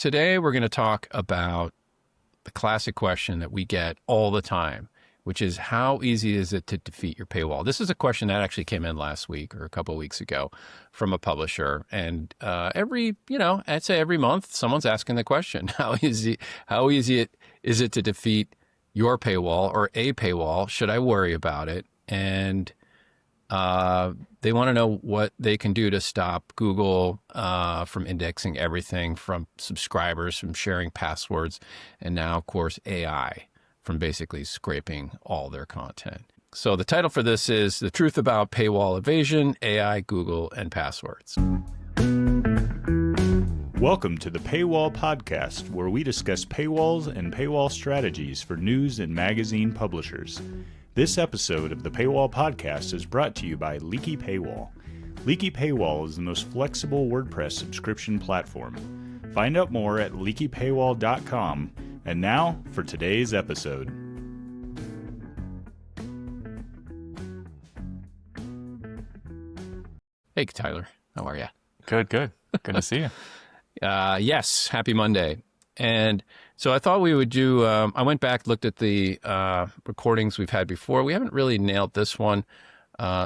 Today, we're going to talk about the classic question that we get all the time, which is how easy is it to defeat your paywall? This is a question that actually came in last week or a couple of weeks ago from a publisher. And I'd say every month, someone's asking the question, how easy is it to defeat your paywall or a paywall? Should I worry about it? And they want to know what they can do to stop Google from indexing everything from subscribers, from sharing passwords, and now, of course, AI from basically scraping all their content. So the title for this is The Truth About Paywall Evasion, AI, Google, and Passwords. Welcome to the Paywall Podcast, where we discuss paywalls and paywall strategies for news and magazine publishers. This episode of the Paywall Podcast is brought to you by Leaky Paywall. Leaky Paywall is the most flexible WordPress subscription platform. Find out more at leakypaywall.com. And now for today's episode. Hey, Tyler. How are you? Good. Good to see you. Yes, happy Monday. And so I thought we would do, I went back, looked at the recordings we've had before. We haven't really nailed this one,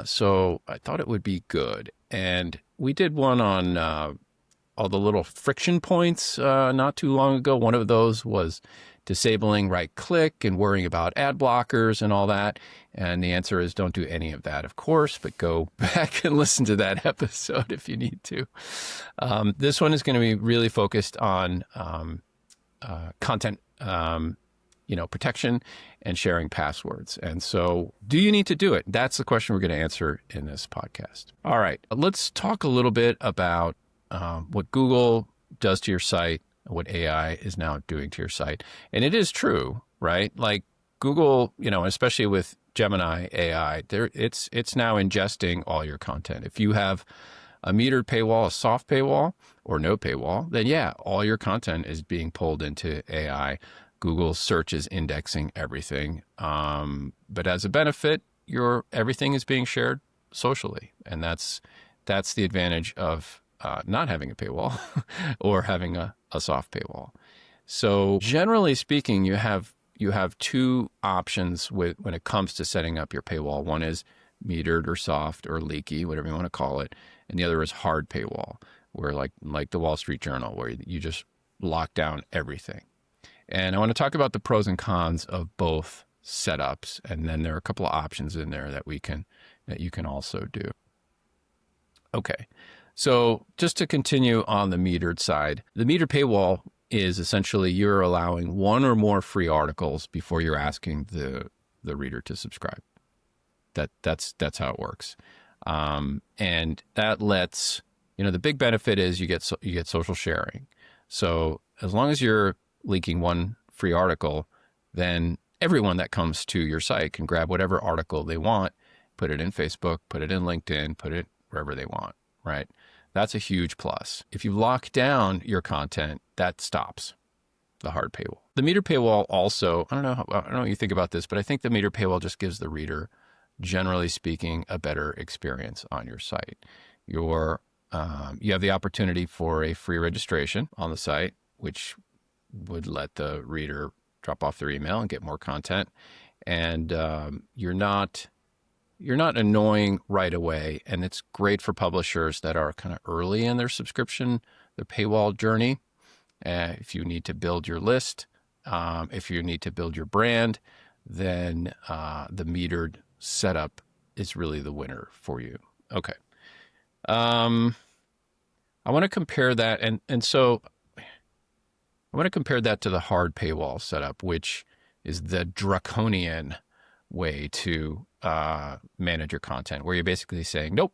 so I thought it would be good. And we did one on all the little friction points not too long ago. One of those was disabling right-click and worrying about ad blockers and all that. And the answer is don't do any of that, of course, but go back and listen to that episode if you need to. This one is going to be really focused on content, protection and sharing passwords. And so do you need to do it? That's the question we're going to answer in this podcast. All right, let's talk a little bit about what Google does to your site, what AI is now doing to your site. And it is true, right? Like Google, especially with Gemini AI, it's now ingesting all your content. If you have a metered paywall, a soft paywall, or no paywall, then yeah, all your content is being pulled into AI. Google search is indexing everything. But as a benefit, everything is being shared socially. And that's the advantage of not having a paywall or having a soft paywall. So generally speaking, you have two options when it comes to setting up your paywall. One is metered or soft or leaky, whatever you want to call it. And the other is hard paywall, where like the Wall Street Journal, where you just lock down everything. And I want to talk about the pros and cons of both setups. And then there are a couple of options in there that you can also do. Okay. So just to continue on the metered side, the metered paywall is essentially you're allowing one or more free articles before you're asking the reader to subscribe. That's how it works. And that lets, the big benefit is you get social sharing. So as long as you're leaking one free article, then everyone that comes to your site can grab whatever article they want, put it in Facebook, put it in LinkedIn, put it wherever they want, right? That's a huge plus. If you lock down your content, that stops the hard paywall. The metered paywall also, I don't know what you think about this, but I think the metered paywall just gives the reader, generally speaking, a better experience on your site. You have the opportunity for a free registration on the site, which would let the reader drop off their email and get more content. And you're not annoying right away. And it's great for publishers that are kind of early in their subscription, their paywall journey. If you need to build your list, if you need to build your brand, then the metered setup is really the winner for you. Okay. I want to compare that. And so I want to compare that to the hard paywall setup, which is the draconian way to manage your content, where you're basically saying, nope,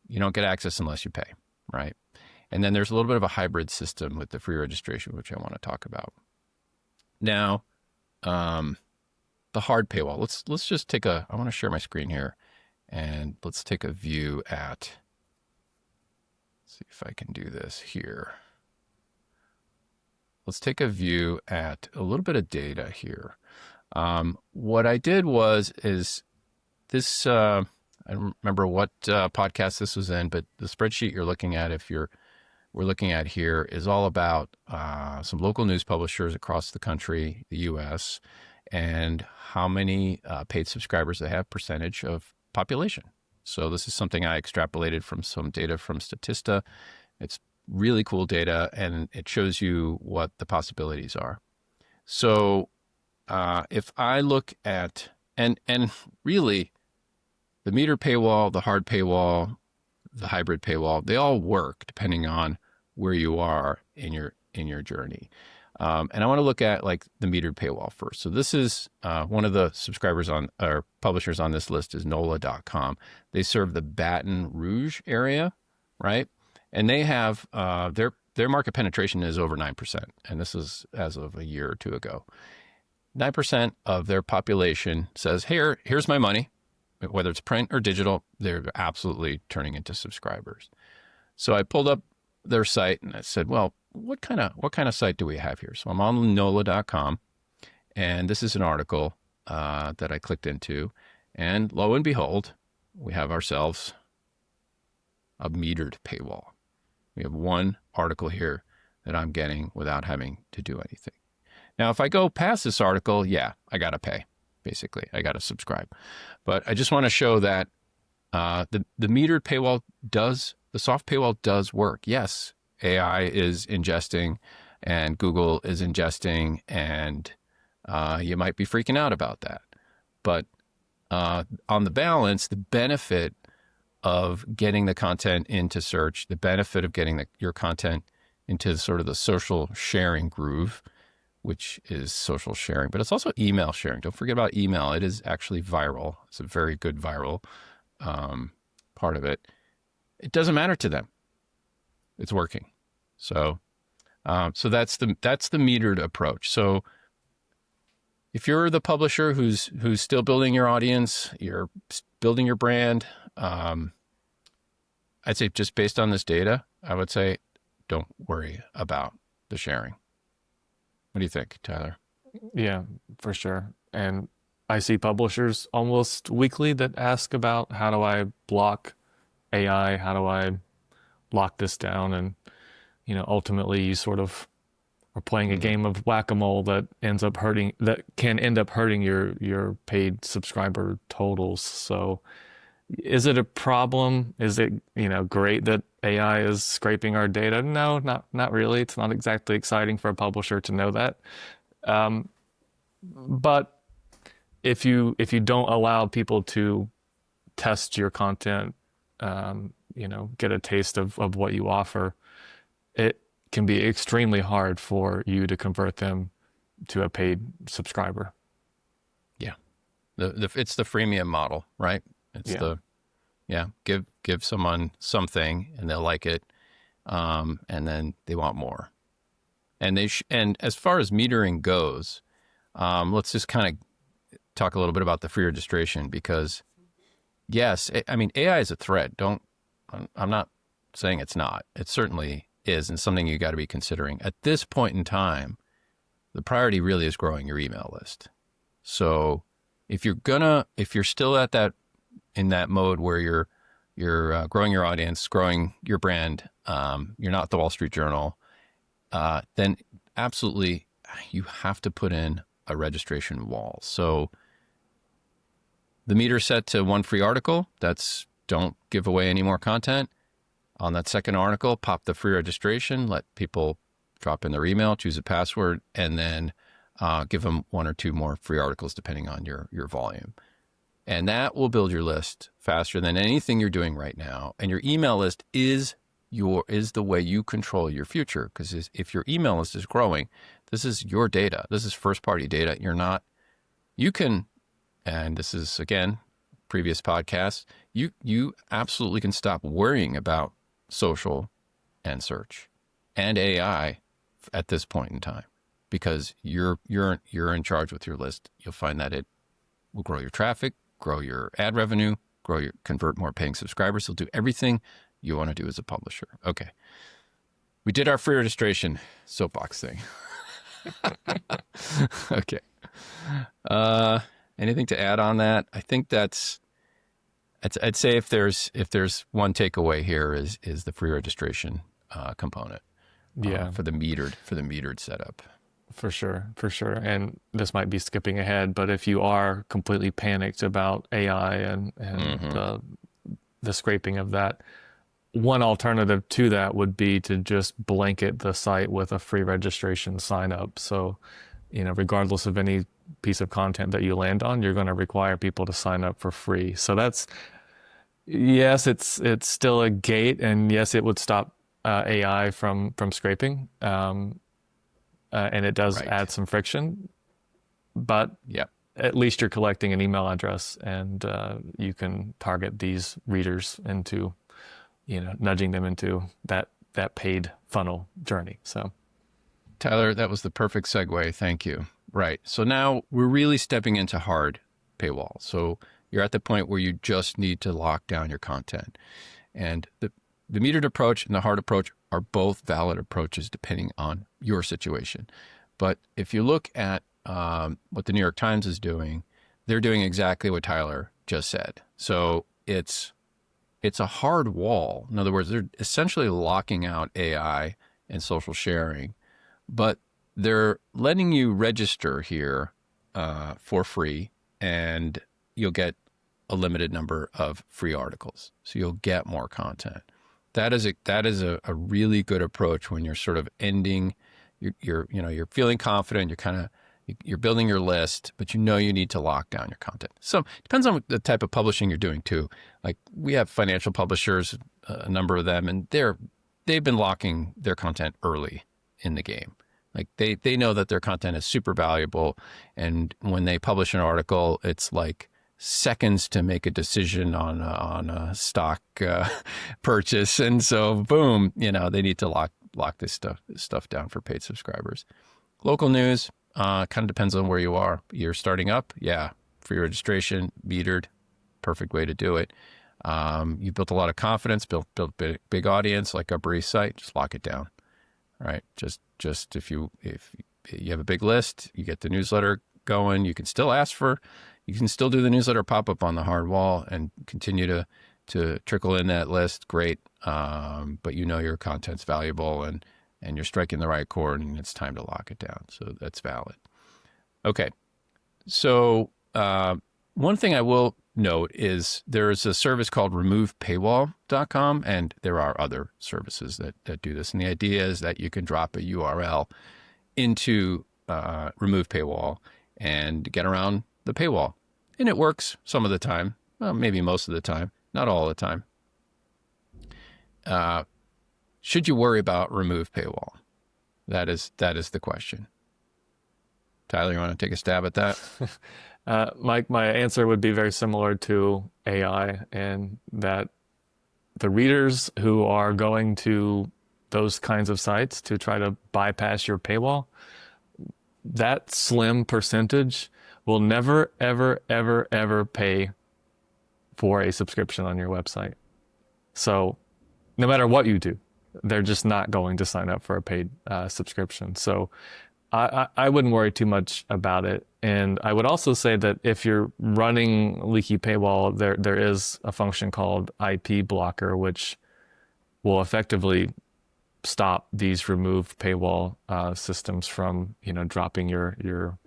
you don't get access unless you pay, right? And then there's a little bit of a hybrid system with the free registration, which I want to talk about. Now, the hard paywall, let's just I want to share my screen here, and let's take a view at, see if I can do this here. Let's take a view at a little bit of data here. What I did is this, I don't remember what podcast this was in, but the spreadsheet you're looking at, if you're we're looking at here is all about some local news publishers across the country, the U.S., and how many paid subscribers they have, percentage of population. So this is something I extrapolated from some data from Statista. It's really cool data, and it shows you what the possibilities are. So if I look at, and really, the metered paywall, the hard paywall, the hybrid paywall, they all work depending on where you are in your journey. And I want to look at like the metered paywall first. So this is one of the subscribers on or publishers on this list is NOLA.com. They serve the Baton Rouge area, right? And they have their market penetration is over 9%. And this is as of a year or two ago. 9% of their population says, here's my money. Whether it's print or digital, they're absolutely turning into subscribers. So I pulled up their site and I said, well, what kind of site do we have here? So I'm on NOLA.com, and this is an article that I clicked into, and lo and behold, we have ourselves a metered paywall. We have one article here that I'm getting without having to do anything. Now, if I go past this article, yeah, I got to pay. Basically, I got to subscribe. But I just want to show that the metered paywall the soft paywall does work. Yes, AI is ingesting and Google is ingesting, and you might be freaking out about that. But on the balance, the benefit of getting the content into search, the benefit of getting your content into sort of the social sharing groove, which is social sharing, but it's also email sharing. Don't forget about email. It is actually viral. It's a very good viral part of it. It doesn't matter to them. It's working. So that's the metered approach. So if you're the publisher who's still building your audience, you're building your brand, I'd say just based on this data, I would say don't worry about the sharing. What do you think, Tyler? Yeah, for sure. And I see publishers almost weekly that ask about how do I block AI? How do I lock this down? And, ultimately you sort of are playing a game of whack-a-mole that can end up hurting your paid subscriber totals. So is it a problem? Is it, great that AI is scraping our data? No, not really. It's not exactly exciting for a publisher to know that. But if you don't allow people to test your content, get a taste of what you offer, it can be extremely hard for you to convert them to a paid subscriber. Yeah. It's the freemium model, right? It's give someone something and they'll like it, and then they want more. And and as far as metering goes, let's just kind of talk a little bit about the free registration, because yes, I mean AI is a threat. I'm not saying it's not. It certainly is, and something you got to be considering at this point in time. The priority really is growing your email list. So if you're still in that mode where you're growing your audience, growing your brand, you're not the Wall Street Journal, then absolutely you have to put in a registration wall. So the meter set to one free article. That's don't give away any more content. On that second article, pop the free registration, let people drop in their email, choose a password, and then give them one or two more free articles depending on your volume. And that will build your list faster than anything you're doing right now. And your email list is the way you control your future, because if your email list is growing, this is your data. This is first party data. And this is again, previous podcasts, you absolutely can stop worrying about social and search and AI at this point in time, because you're in charge with your list. You'll find that it will grow your traffic, grow your ad revenue, convert more paying subscribers. It'll do everything you want to do as a publisher. Okay. We did our free registration soapbox thing. Okay. Anything to add on that? I think I'd say if there's one takeaway here is the free registration. component Yeah, for the metered setup. for sure, for sure. And this might be skipping ahead, but if you are completely panicked about AI and the scraping of that, one alternative to that would be to just blanket the site with a free registration sign up. So, regardless of any piece of content that you land on, you're going to require people to sign up for free. So that's, yes, it's still a gate, and yes, it would stop AI from scraping, and it does Right. add some friction, but Yep. at least you're collecting an email address, and you can target these readers into, nudging them into that paid funnel journey. So, Tyler, that was the perfect segue. Thank you. Right. So now we're really stepping into hard paywall. So you're at the point where you just need to lock down your content. And the metered approach and the hard approach are both valid approaches depending on your situation. But if you look at what the New York Times is doing, they're doing exactly what Tyler just said. So it's a hard wall. In other words, they're essentially locking out AI and social sharing, but they're letting you register here for free, and you'll get a limited number of free articles. So you'll get more content. That is a really good approach when you're sort of ending. You're feeling confident. You're building your list, but you need to lock down your content. So it depends on the type of publishing you're doing too. Like we have financial publishers, a number of them, and they've been locking their content early in the game. Like they know that their content is super valuable, and when they publish an article, it's like seconds to make a decision on a stock purchase, and so boom, they need to lock this stuff down for paid subscribers. Local news kind of depends on where you are. You're starting up, yeah, free registration, metered, perfect way to do it. You've built a lot of confidence, built big audience, like Upper East site, just lock it down. Right. Just if you have a big list, you get the newsletter going, you can still do the newsletter pop-up on the hard wall and continue to trickle in that list. Great. But your content's valuable and you're striking the right chord, and it's time to lock it down. So that's valid. Okay. So one thing I will note is there's a service called removepaywall.com, and there are other services that do this. And the idea is that you can drop a URL into Remove Paywall and get around the paywall. And it works some of the time, well, maybe most of the time, not all the time. Should you worry about Remove Paywall? That is the question. Tyler, you want to take a stab at that? Mike, my answer would be very similar to AI, and that the readers who are going to those kinds of sites to try to bypass your paywall, that slim percentage will never, ever, ever, ever pay for a subscription on your website. So no matter what you do, they're just not going to sign up for a paid subscription. So I wouldn't worry too much about it. And I would also say that if you're running leaky paywall, there is a function called IP blocker, which will effectively stop these remove paywall systems from dropping your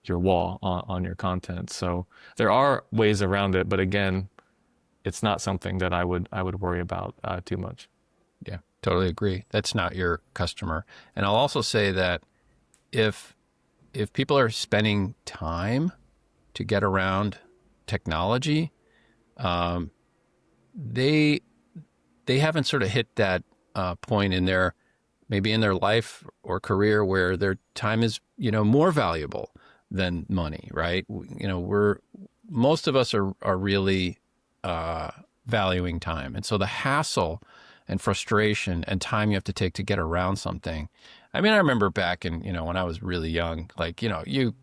wall on your content. So there are ways around it, but again, it's not something that I would worry about too much. Yeah, totally agree. That's not your customer. And I'll also say that if people are spending time to get around technology, they haven't sort of hit that point in their life or career where their time is more valuable than money, right? Most of us are really valuing time, and so the hassle and frustration and time you have to take to get around something. I mean, I remember back in, when I was really young, like, you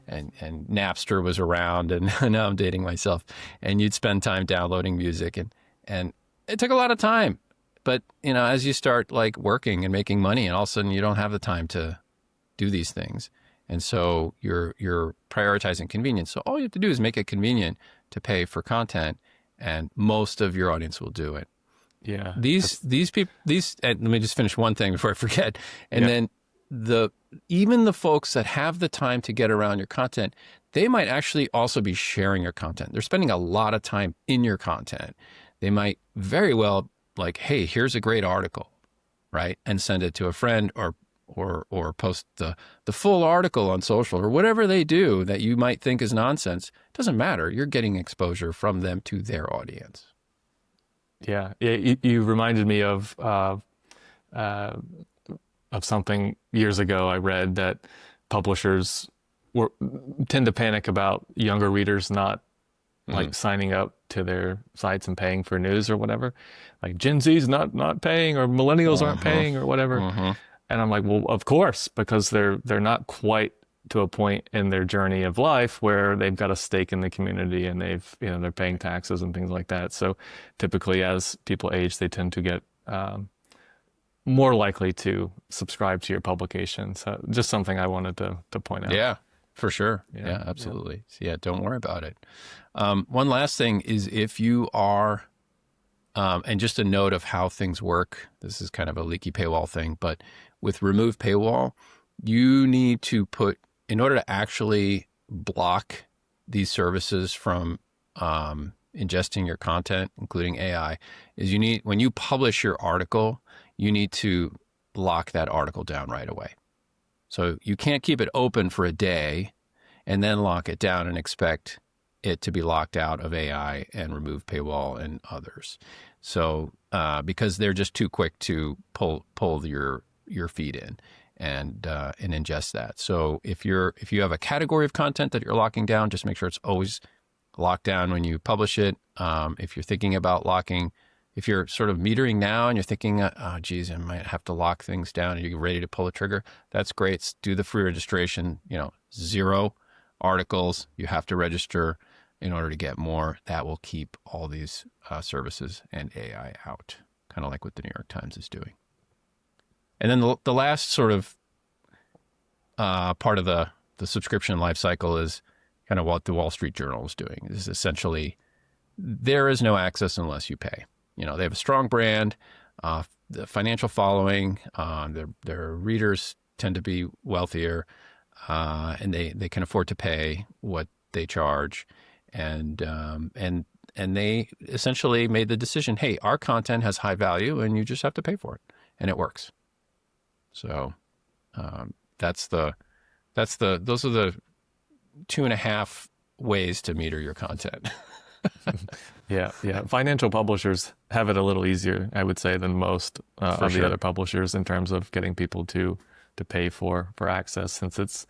and Napster was around, and now I'm dating myself, and you'd spend time downloading music, and it took a lot of time. But, as you start like working and making money, and all of a sudden you don't have the time to do these things. And so you're prioritizing convenience. So all you have to do is make it convenient to pay for content, and most of your audience will do it. Yeah. These people, and let me just finish one thing before I forget. And Yeah. then even the folks that have the time to get around your content, they might actually also be sharing your content. They're spending a lot of time in your content. They might very well like, hey, here's a great article, right? And send it to a friend or post the full article on social or whatever they do that you might think is nonsense. It doesn't matter. You're getting exposure from them to their audience. Yeah. You reminded me of something years ago I read that publishers tend to panic about younger readers not like signing up to their sites and paying for news or whatever. Like Gen Z's not paying, or millennials aren't paying or whatever. And I'm like, well, of course, because they're not quite to a point in their journey of life where they've got a stake in the community and they're paying taxes and things like that. So typically as people age, they tend to get more likely to subscribe to your publication. So just something I wanted to point out. Yeah, for sure. Yeah, absolutely. So yeah, don't worry about it. One last thing is if you are, and just a note of how things work, this is kind of a leaky paywall thing, but with remove paywall, you need to put, in order to actually block these services from ingesting your content, including AI, is you need, when you publish your article, you need to lock that article down right away. So you can't keep it open for a day and then lock it down and expect it to be locked out of AI and remove paywall and others. So because they're just too quick to pull your feed in and ingest that. So if you have a category of content that you're locking down, just make sure it's always locked down when you publish it. If you're thinking about locking, if you're sort of metering now and you're thinking, oh, geez, I might have to lock things down and you're ready to pull the trigger, that's great. Do the free registration, 0 articles. You have to register in order to get more. That will keep all these services and AI out, kind of like what the New York Times is doing. And then the last sort of part of the subscription life cycle is kind of what the Wall Street Journal is doing. This is essentially, there is no access unless you pay. They have a strong brand, the financial following, their readers tend to be wealthier, and they can afford to pay what they charge. And they essentially made the decision, hey, our content has high value and you just have to pay for it. And it works. So those are the 2.5 ways to meter your content. Yeah. Financial publishers have it a little easier, I would say, than most of the other publishers in terms of getting people to pay for access, since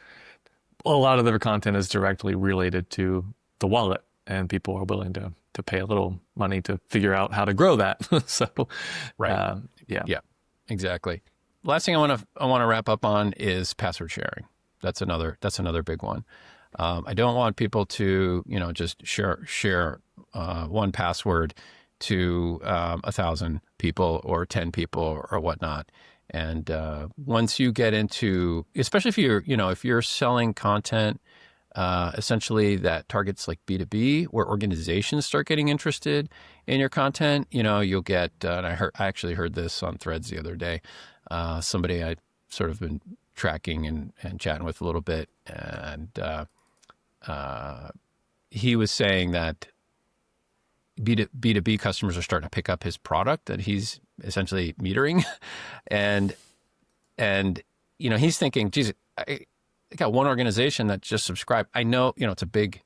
a lot of their content is directly related to the wallet, and people are willing to pay a little money to figure out how to grow that. So, right. Yeah, exactly. Last thing I want to wrap up on is password sharing. That's another big one. I don't want people to, just share one password to 1,000 people or 10 people or whatnot. And once you get into, especially if you're selling content, essentially that targets like B2B, where organizations start getting interested in your content, you'll get, and I actually heard this on Threads the other day, somebody I sort of been tracking and chatting with a little bit, and he was saying that B2B customers are starting to pick up his product that he's essentially metering, and he's thinking, geez, I got one organization that just subscribed. I know, it's a big,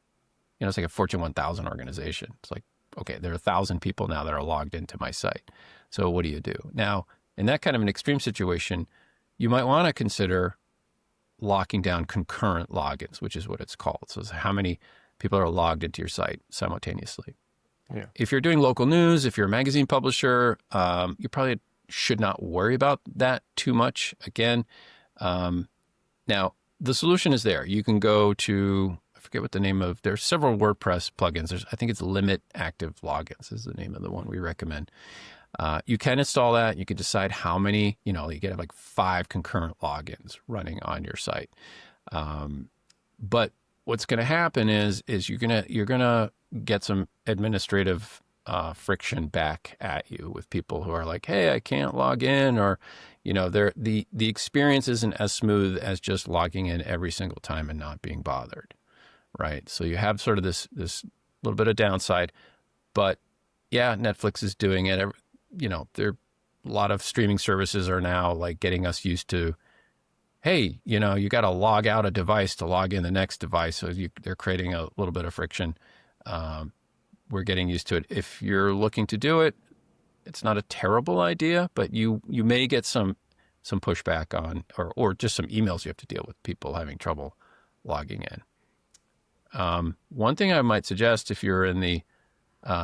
it's like a Fortune 1000 organization. It's like, okay, there are 1,000 people now that are logged into my site. So what do you do? Now, in that kind of an extreme situation, you might want to consider locking down concurrent logins, which is what it's called. So it's how many people are logged into your site simultaneously. Yeah. If you're doing local news, if you're a magazine publisher, you probably should not worry about that too much. Again, now the solution is there. You can go to, I forget what the name of, there's several WordPress plugins. I think it's Limit Active Logins is the name of the one we recommend. You can install that. You can decide how many, you can have like 5 concurrent logins running on your site. But what's going to happen is you're going to get some administrative friction back at you with people who are like, hey, I can't log in, or, the experience isn't as smooth as just logging in every single time and not being bothered, right? So you have sort of this little bit of downside, but yeah, Netflix is doing it. There a lot of streaming services are now like getting us used to, hey, you got to log out a device to log in the next device. So they're creating a little bit of friction. We're getting used to it. If you're looking to do it, it's not a terrible idea, but you may get some pushback on, or just some emails you have to deal with people having trouble logging in. One thing I might suggest if you're in the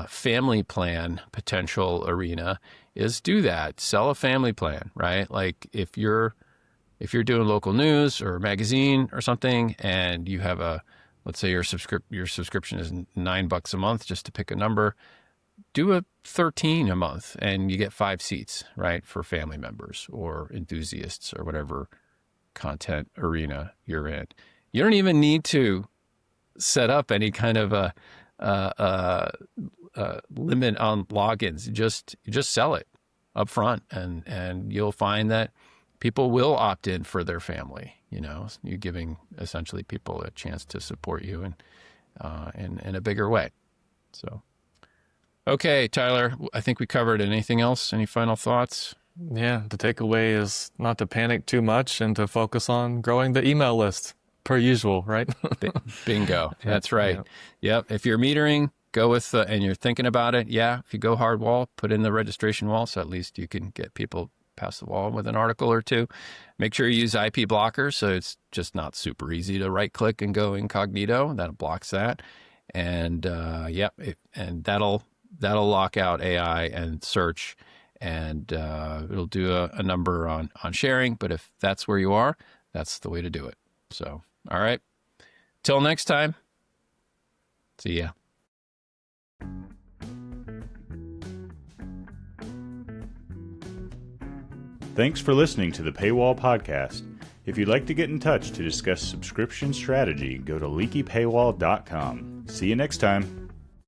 family plan potential arena is do that. Sell a family plan, right? Like if you're doing local news or magazine or something, and you have let's say your subscription is $9 a month, just to pick a number, do a 13 a month, and you get 5 seats, right, for family members or enthusiasts or whatever content arena you're in. You don't even need to set up any kind of a limit on logins. You just sell it up front, and you'll find that people will opt in for their family. You're giving essentially people a chance to support you in a bigger way. So, okay, Tyler, I think we covered. Anything else? Any final thoughts? Yeah, the takeaway is not to panic too much and to focus on growing the email list, per usual, right? Bingo. That's right. Yep. If you're metering, go with, and you're thinking about it, if you go hard wall, put in the registration wall, so at least you can get people past the wall with an article or two. Make sure you use IP blockers, so it's just not super easy to right click and go incognito. That blocks that. And and that'll lock out AI and search, and it'll do a number on sharing. But if that's where you are, that's the way to do it. So, all right. Till next time. See ya. Thanks for listening to the Paywall Podcast. If you'd like to get in touch to discuss subscription strategy, go to leakypaywall.com. See you next time.